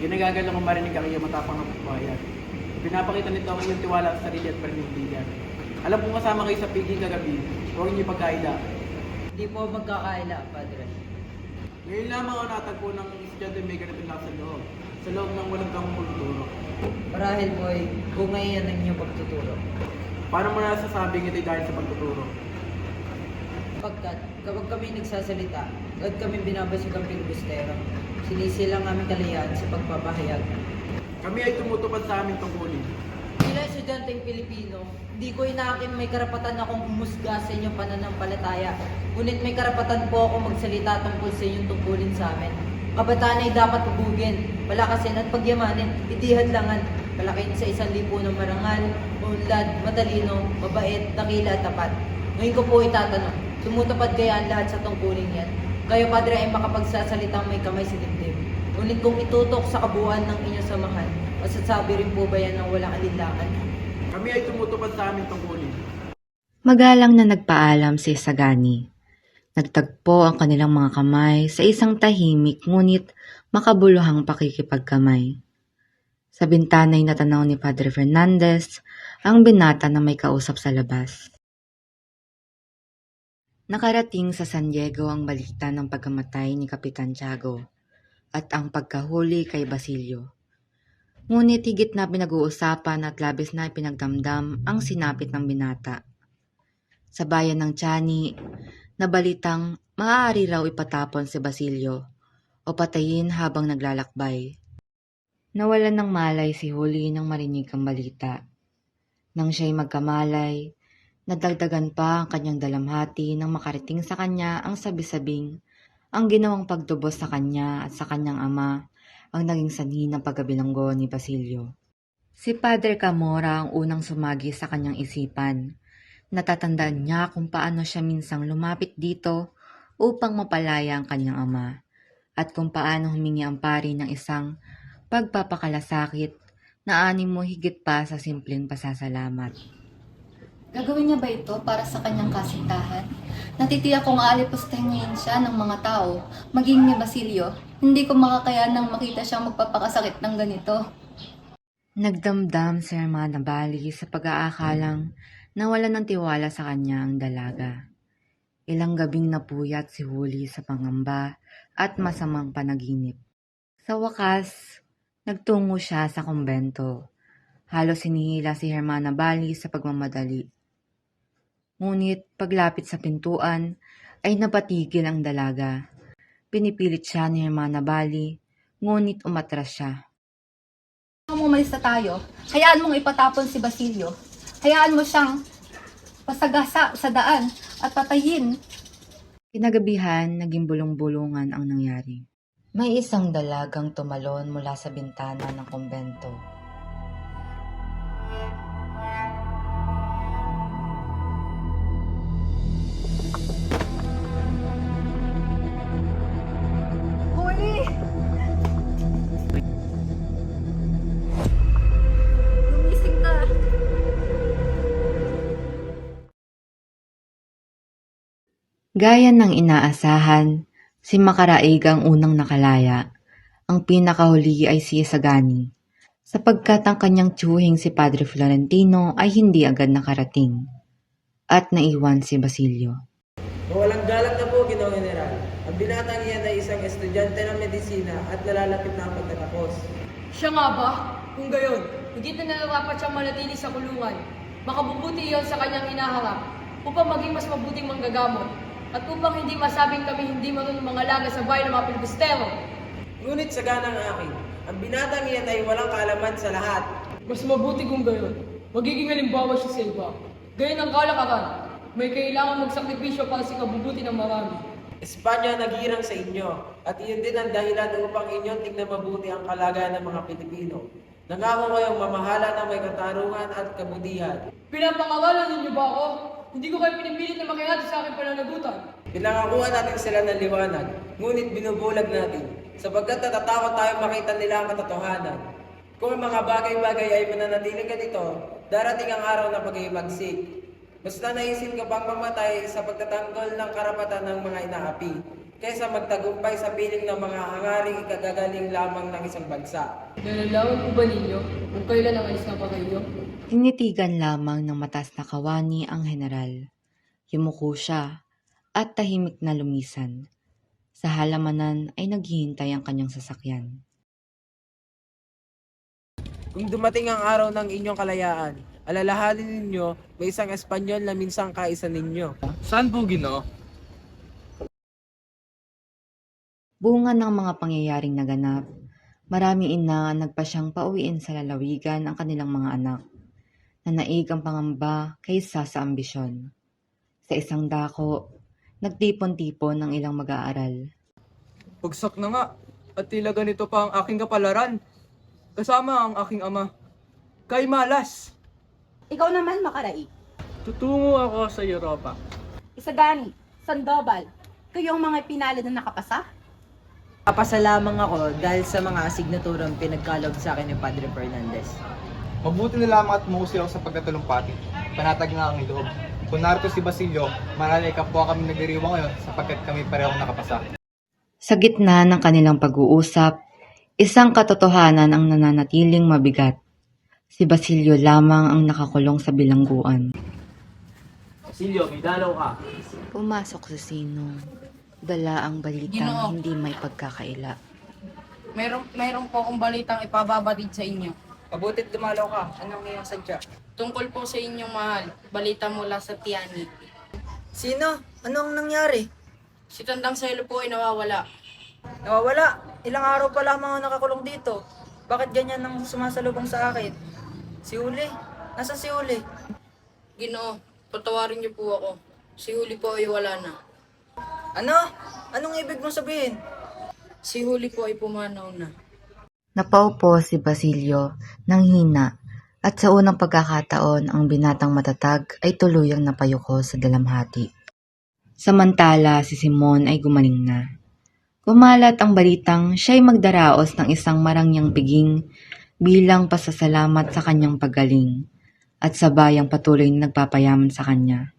Speaker 17: Ginagagal lang marinig ang iyong matapang na pagbayan. Pinapakita nito ang iyong tiwala sa sarili at paninindigan. Alam kong kasama kayo sa piging kagabi, huwag niyo pagkaila.
Speaker 10: Hindi po magkakaila, Padre.
Speaker 17: Ngayon lamang ako natagpo ng estudyante may ganitong lakas sa loob ng walang kamong pagtuturo.
Speaker 10: Marahil po ay bunga iyan ng inyong pagtuturo.
Speaker 17: Paano mo nasasabing ito'y dahil sa pagtuturo?
Speaker 10: Pagkat kapag kami nagsasalita, at kami binabasig ang pilibustero, sinisilang aming kalayan sa pagpapahayag.
Speaker 17: Kami ay tumutupad sa aming tungkulin.
Speaker 10: Bilang estudyanteng Pilipino, hindi ko inaakin may karapatan akong umusga sa inyong pananampalataya. Ngunit may karapatan po ako magsalita tungkol sa inyong tungkulin sa amin. Kabataan ay dapat pabugin, palakasin at pagyamanin, hindi hadlangan. Palakin sa 1,000 ng marangal, unlad, matalino, mabait, dakila at tapat. Ngayon ko po itatanong, tumutupad kaya ang lahat sa tungkulin yan? Kayo, Padre, ay makapagsasalitang may kamay sa dibdib. Ngunit kung itutok sa kabuuan ng inyong samahan, masasabi rin po ba yan ng walang alinlangan?
Speaker 17: Kami ay tumutupad sa aming tungkulin.
Speaker 2: Magalang na nagpaalam si Isagani. Nagtagpo ang kanilang mga kamay sa isang tahimik ngunit makabuluhang pakikipagkamay. Sa bintana'y natanaw ni Padre Fernandez ang binata na may kausap sa labas. Nakarating sa San Diego ang balita ng pagkamatay ni Kapitan Tiago at ang pagkahuli kay Basilio. Ngunit higit na pinag-uusapan at labis na ipinagdamdam ang sinapit ng binata. Sa bayan ng Tiani, nabalitang maaari raw ipatapon si Basilio o patayin habang naglalakbay. Nawalan ng malay si Huli nang marinig ang balita. Nang siya'y magkamalay, nadagdagan pa ang kanyang dalamhati nang makarating sa kanya ang sabi-sabing ang ginawang pagtubos sa kanya at sa kanyang ama ang naging sanhi ng pagkabilanggo ni Basilio. Si Padre Camora ang unang sumagi sa kanyang isipan. Natatandaan niya kung paano siya minsang lumapit dito upang mapalaya ang kanyang ama at kung paano humingi ang pari ng isang pagpapakalasakit na anim mo higit pa sa simpleng pasasalamat.
Speaker 18: Gagawin niya ba ito para sa kanyang kasintahan? Natitiyak kong aalipustahin ngayon siya ng mga tao, maging ni Basilio. Hindi ko makakayanang makita siyang magpapakasakit ng ganito.
Speaker 2: Nagdamdam si Hermana Bali sa pag-aakalang nawalan ng tiwala sa kanya ang dalaga. Ilang gabing napuyat si Huli sa pangamba at masamang panaginip. Sa wakas, nagtungo siya sa kumbento. Halos hinihila si Hermana Bali sa pagmamadali. Ngunit paglapit sa pintuan ay napatigil ang dalaga. Pinipilit siya ni Hermana Bali, ngunit umatras siya.
Speaker 18: Kung umalis na tayo, hayaan mong ipatapon si Basilio. Hayaan mo siyang pasagasa sa daan at patayin.
Speaker 2: Kinagabihan, naging bulong-bulungan ang nangyari. May isang dalagang tumalon mula sa bintana ng kumbento.
Speaker 18: Huli! Gumising ka!
Speaker 2: Gaya ng inaasahan, si Makaraig ang unang nakalaya. Ang pinakahuli ay si Isagani, sapagkat ang kanyang tiyuhing si Padre Florentino ay hindi agad nakarating. At naiwan si Basilio.
Speaker 12: Mawalang galang na po, Ginoong General. Ang binatang iyan ay isang estudyante ng medisina at nalalapit na ang pagtatapos.
Speaker 19: Siya nga ba? Kung gayon, higit na nararapat siyang manatili sa kulungan. Makabubuti iyon sa kanyang hinaharap upang maging mas mabuting manggagamot at upang hindi masabing kami hindi marunong mangalaga sa bayan ng mga pilibustero.
Speaker 12: Ngunit sa ganang akin, ang binatang iyan ay walang kaalaman sa lahat.
Speaker 19: Mas mabuti kung gayon. Magiging halimbawa siya sa iba. Gayon ang kalakaran. May kailangan magsakripisyo para sa kabubuti ng marami.
Speaker 12: Espanya naghirang sa inyo at iyon din ang dahilan upang inyong tingnan mabuti ang kalagayan ng mga Pilipino. Nangako kayong mamahala ng may katarungan at kabutihan.
Speaker 19: Pinapangawalan ninyo ba ako? Hindi ko kayo pinipilit na makihati sa aking pananagutan.
Speaker 12: Pinangakuha natin sila ng liwanag, ngunit binubulag natin, sapagkat natatakot tayo makita nila ang katotohanan. Kung ang mga bagay-bagay ay mananatiling ganito, darating ang araw na pag-iimagsik. Basta naisip ka pang mamatay sa pagtatanggol ng karapatan ng mga inaapi, kaysa magtagumpay sa piling ng mga hangaring ikagagaling lamang ng isang bansa.
Speaker 19: Nalalaman po ba ninyo kung kailan ang alis ng pagkayo?
Speaker 2: Tinitigan lamang ng matas na kawani ang general. Yumuko siya at tahimik na lumisan. Sa halamanan ay naghihintay ang kanyang sasakyan.
Speaker 12: Kung dumating ang araw ng inyong kalayaan, alalahanin ninyo may isang Espanyol na minsang kaisa ninyo.
Speaker 16: Saan po, Ginoo?
Speaker 2: Bunga ng mga pangyayaring naganap, maraming ina ang nagpasyang pauwiin sa lalawigan ang kanilang mga anak, na naig ang pangamba kaysa sa ambisyon. Sa isang dako, nagtipon-tipon ang ilang mag-aaral.
Speaker 7: Bagsak na nga, at tila ganito pa ang aking kapalaran. Kasama ang aking ama. Kay Malas!
Speaker 20: Ikaw naman, Makarai.
Speaker 16: Tutungo ako sa Europa.
Speaker 20: Isagani, Sandoval, kayo ang mga pinalad na nakapasa?
Speaker 10: Papasalamang ako dahil sa mga asignaturang pinagkalog sa akin ni Padre Fernandez.
Speaker 7: Mabuti na lamang at muusay ako sa pagkatulumpati. Panatag nga ang loob. Kung narito si Basilio, malalay kapwa kami nagdiriwang ngayon sapagkat kami parehong nakapasa.
Speaker 2: Sa gitna ng kanilang pag-uusap, isang katotohanan ang nananatiling mabigat. Si Basilio lamang ang nakakulong sa bilangguan.
Speaker 8: Basilio, may dalaw ka.
Speaker 2: Pumasok si Sinong. Dala ang balitang
Speaker 13: Ginoo.
Speaker 2: hindi may pagkakaila.
Speaker 13: Mayroon po akong balitang ipababatid sa inyo.
Speaker 6: Mabutit dumalaw ka. Anong iyong sadya?
Speaker 13: Tungkol po sa inyong mahal, balita mula sa Tiani.
Speaker 10: Sino? Anong nangyari?
Speaker 13: Si Tandang Selo po ay nawawala.
Speaker 10: Nawawala. Ilang araw pa lamang ako nakakulong dito. Bakit ganyan ang sumasalubong sa akin? Si Uli? Nasaan si Uli?
Speaker 13: Ginoo, patawarin niyo po ako. Si Huli po ay wala na.
Speaker 10: Ano? Anong ibig mong sabihin?
Speaker 13: Si Huli po ay pumanaw na.
Speaker 2: Napaupo si Basilio ng hina at sa unang pagkakataon ang binatang matatag ay tuluyang napayuko sa dalamhati. Samantala si Simon ay gumaling na. Kumalat ang balitang siya'y magdaraos ng isang marangyang piging bilang pasasalamat sa kanyang paggaling at sa bayang patuloy na nagpapayaman sa kanya.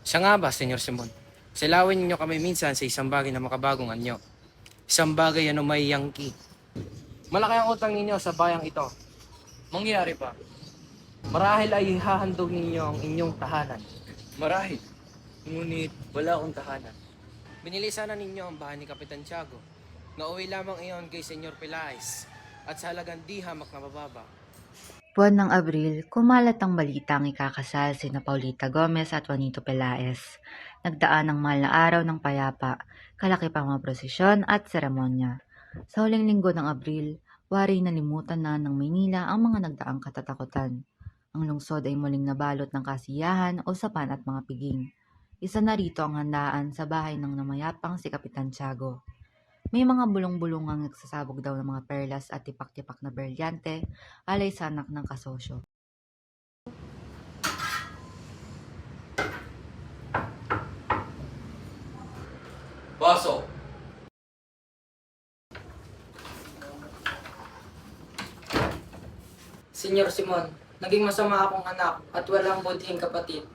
Speaker 5: Siya nga ba, Senyor Simon? Silawin ninyo kami minsan sa isang bagay na makabagong anyo. Isang bagay ano may yangki. Malaki ang utang ninyo sa bayang ito. Mangyari pa. Marahil ay hahandog ninyo ang inyong tahanan. Marahil. Ngunit wala akong tahanan. Binili sana ninyo ang bahay ni Kapitan Tiago. Nauwi lamang iyon kay Senyor Pelaez at sa halagang di hamak na mababa.
Speaker 2: Buwan ng Abril, kumalat ang balitang ikakasal sina Paulita Gomez at Juanito Pelaez. Nagdaan ang mahal na araw ng payapa, kalaki pang mga prosesyon at seremonya. Sa huling linggo ng Abril, wari nalimutan na ng Maynila ang mga nagdaang katatakutan. Ang lungsod ay muling nabalot ng kasiyahan, usapan at mga piging. Isa na rito ang handaan sa bahay ng namayapang si Kapitan Tiago. May mga bulong-bulungang nagsasabog daw ng mga perlas at tipak-tipak na brilyante alay sa anak ng kasosyo.
Speaker 8: Pasok!
Speaker 6: Senyor Simon, naging masama akong anak at walang budhing kapatid.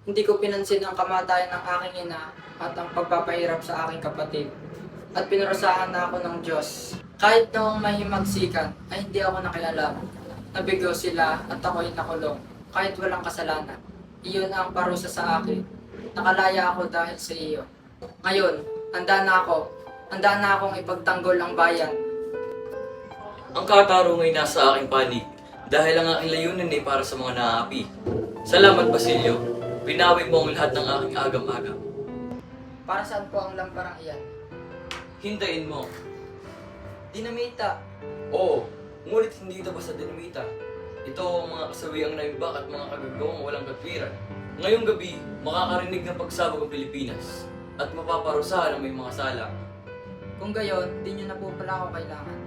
Speaker 6: Hindi ko pinansin ang kamatayan ng aking ina at ang pagpapahirap sa aking kapatid. At pinurusahan na ako ng Diyos. Kahit noong mahimagsikan ay hindi ako nakilala. Nabigo sila at ako'y nakulong kahit walang kasalanan. Iyon ang parusa sa akin. Nakalaya ako dahil sa iyo. Ngayon, handa na ako. Handa na akong ipagtanggol ang bayan.
Speaker 8: Ang katarungan ay nasa aking panig dahil ang aking layunin ay para sa mga naaapi. Salamat, Basilio. Binawi mo ang lahat ng aking agam-agam.
Speaker 6: Para saan po ang lamparang iyan?
Speaker 8: Hintayin mo.
Speaker 6: Dinamita.
Speaker 8: Oo, ngunit hindi ito basta dinamita. Ito ang mga kasawiang naimbak at mga kagagawang walang katwiran. Ngayong gabi, makakarinig ng pagsabog ang Pilipinas at mapaparusahan ang may mga sala.
Speaker 6: Kung gayon, di nyo na po pala ako kailangan.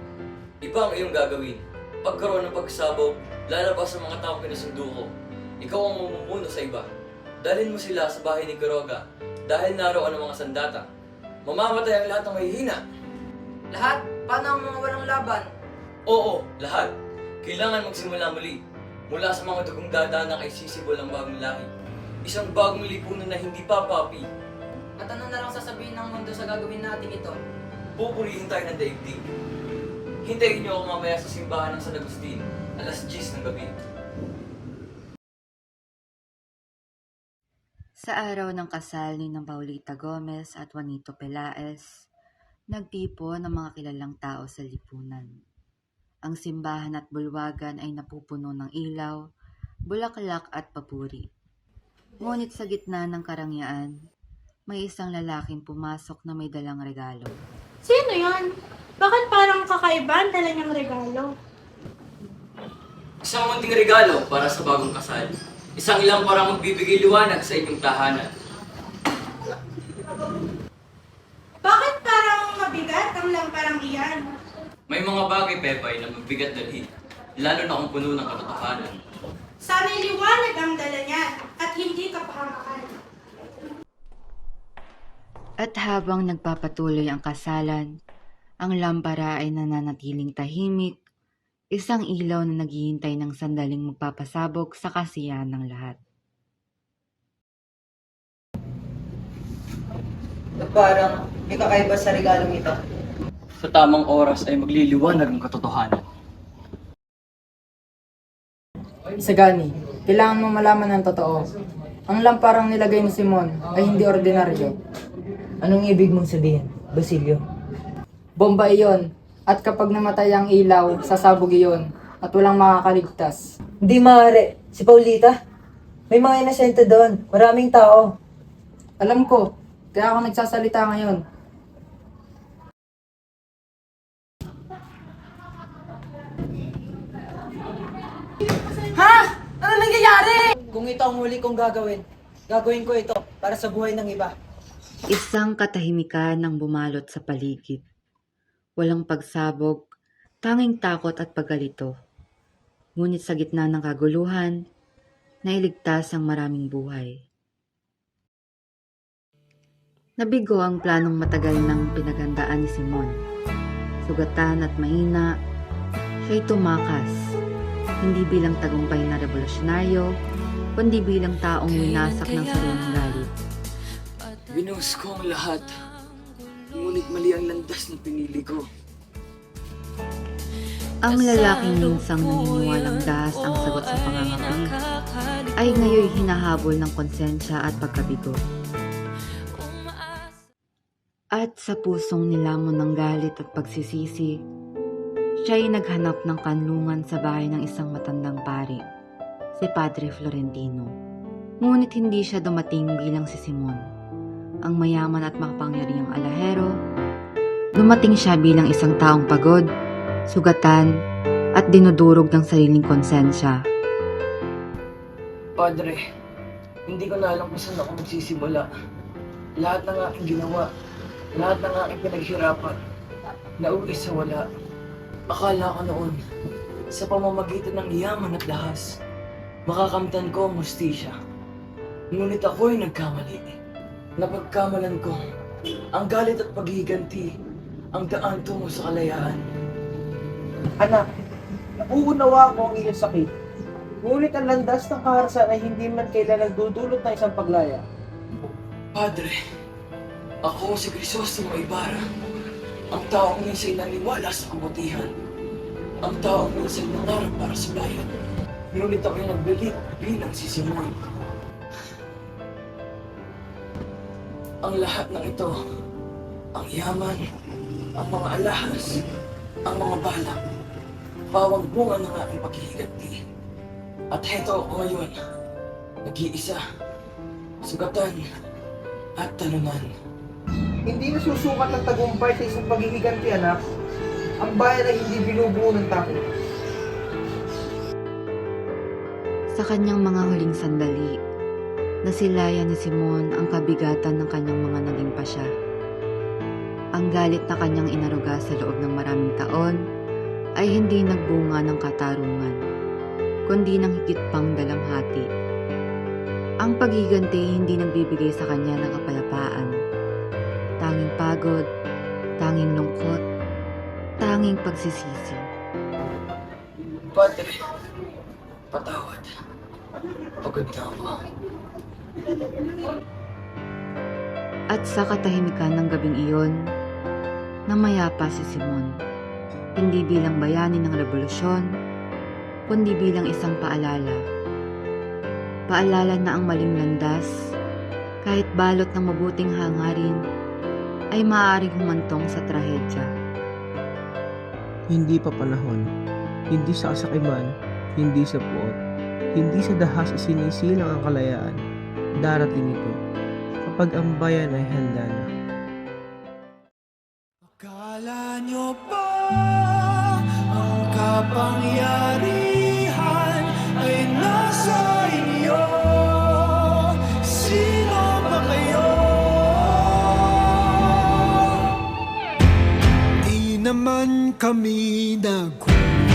Speaker 8: Iba ang iyong gagawin. Pagkaroon ng pagsabog, lalabas ang mga taong pinasundo ko. Ikaw ang mamumuno sa iba. Dalhin mo sila sa bahay ni Quiroga dahil naroon ang mga sandata. Mamamatay ang lahat ng mahihina.
Speaker 6: Lahat? Paano ang mga walang laban?
Speaker 8: Oo, lahat. Kailangan magsimula muli. Mula sa mga dugong dadanak ay sisibol ang bagong lahi. Isang bagong lipunan na hindi papapi.
Speaker 6: At ano na lang sasabihin ng mundo sa gagawin natin ito?
Speaker 8: Pupurihin tayo ng daigdig. Hintayin niyo ako mamaya sa simbahan ng San Agustin, alas 10 ng gabi.
Speaker 2: Sa araw ng kasal ni Paulita Gomez at Juanito Pelaez, nagtipo ng mga kilalang tao sa lipunan. Ang simbahan at bulwagan ay napupuno ng ilaw, bulaklak at papuri. Ngunit sa gitna ng karangyaan, may isang lalaking pumasok na may dalang regalo.
Speaker 4: Sino yan? Bakit parang kakaiba ang dala niyang regalo?
Speaker 8: Isang munting regalo para sa bagong kasal. Isang ilang para magbibigay liwanag sa inyong tahanan.
Speaker 4: Bakit parang mabigat ang lamparang iyan?
Speaker 8: May mga bagay, Pepay, na mabigat dalhin, lalo na kung puno ng katotohanan.
Speaker 4: Sana'y liwanag ang dala niya at hindi kapahamakan.
Speaker 2: At habang nagpapatuloy ang kasalan, ang lampara ay nananatiling tahimik, isang ilaw na naghihintay ng sandaling magpapasabog sa kasiyahan ng lahat.
Speaker 10: Parang may kakaiba sa regalong ito.
Speaker 8: Sa tamang oras ay magliliwanag ang katotohanan.
Speaker 6: Sagani, kailangan mo malaman ang totoo. Ang lamparang nilagay ni Simon ay hindi ordinaryo.
Speaker 10: Anong ibig mong sabihin, Basilio?
Speaker 6: Bomba iyon, at kapag namatay ang ilaw, sasabog iyon, at walang makakaligtas.
Speaker 10: Hindi maaari. Si Paulita? May mga inosente doon. Maraming tao.
Speaker 6: Alam ko, kaya ako nagsasalita ngayon.
Speaker 10: Ha? Ano nangyayari? Kung ito ang huli kong gagawin ko ito para sa buhay ng iba.
Speaker 2: Isang katahimikan ang bumalot sa paligid. Walang pagsabog, tanging takot at pagkalito. Ngunit sa gitna ng kaguluhan, nailigtas ang maraming buhay. Nabigo ang planong matagal ng pinaghandaan ni Simon. Sugatan at mahina, siya'y tumakas, hindi bilang tagumpay na revolusyonaryo, kundi bilang taong winasak ng sariling galit.
Speaker 8: Binuhos ko ang lahat, ngunit mali ang landas na pinili ko.
Speaker 2: Ang lalaking minsang naniniwalang dahas ang sagot sa pangangapi ay ngayon hinahabol ng konsensya at pagkabigo. At sa pusong nilamon ng galit at pagsisisi, siya'y naghanap ng kanlungan sa bahay ng isang matandang pari, si Padre Florentino. Ngunit hindi siya dumating bilang si Simon, ang mayaman at makapangyarihang alahero. Dumating siya bilang isang taong pagod, sugatan, at dinudurog ng sariling konsensya.
Speaker 8: Padre, hindi ko na alam kung saan ako magsisimula. Lahat ng aking ginawa, lahat ng aking pinaghirapan, nauwi sa wala. Akala ko noon, sa pamamagitan ng yaman at lahas, makakamtan ko ang hustisya. Ngunit ako'y nagkamali. Napagkamalan ko, ang galit at paghihiganti, ang daan tungo sa kalayaan.
Speaker 9: Anak, nauunawa ko ang iyong sakit. Ngunit ang landas ng kaharasan ay hindi man kailan nagdudulot ng isang paglaya.
Speaker 8: Padre, ako si Crisostomo Ibarra, ang taong minsa'y naniwala sa kabutihan, ang taong minsa'y nangarap para sa bayan. Ngunit ako'y nagbalit bilang si Simon. Ang lahat ng ito, ang yaman, ang mga alahas, ang mga balak, pawang bunga ng aking paghihiganti. At heto ako ngayon, nag-iisa, sugatan, at talunan.
Speaker 9: Hindi nasusukat ng tagumpay sa isang paghihiganti, anak. Ang bayan ay hindi binubuo ng takot.
Speaker 2: Sa kanyang mga huling sandali, nasilayan ni Simon ang kabigatan ng kanyang mga naging pasya. Ang galit na kanyang inaruga sa loob ng maraming taon ay hindi nagbunga ng katarungan, kundi ng higit pang dalamhati. Ang paghiganti hindi nagbibigay sa kanya ng kapayapaan. Tanging pagod, tanging lungkot, tanging pagsisisi.
Speaker 8: Padre, patawad. Pagod na ako.
Speaker 2: At sa katahimikan ng gabing iyon, namayapa si Simon, hindi bilang bayani ng revolusyon, kundi bilang isang paalala. Paalala na ang maling landas kahit balot ng mabuting hangarin, ay maaaring humantong sa trahedya.
Speaker 9: Hindi pa panahon, hindi sa kasakiman, hindi sa puot, hindi sa dahas isinisilang ang kalayaan. Darating ito kapag ang bayan ay handa na.
Speaker 21: Akala nyo ba ang kapangyarihan ay nasa inyo? Sino ba kayo? Di naman kami nagkulang.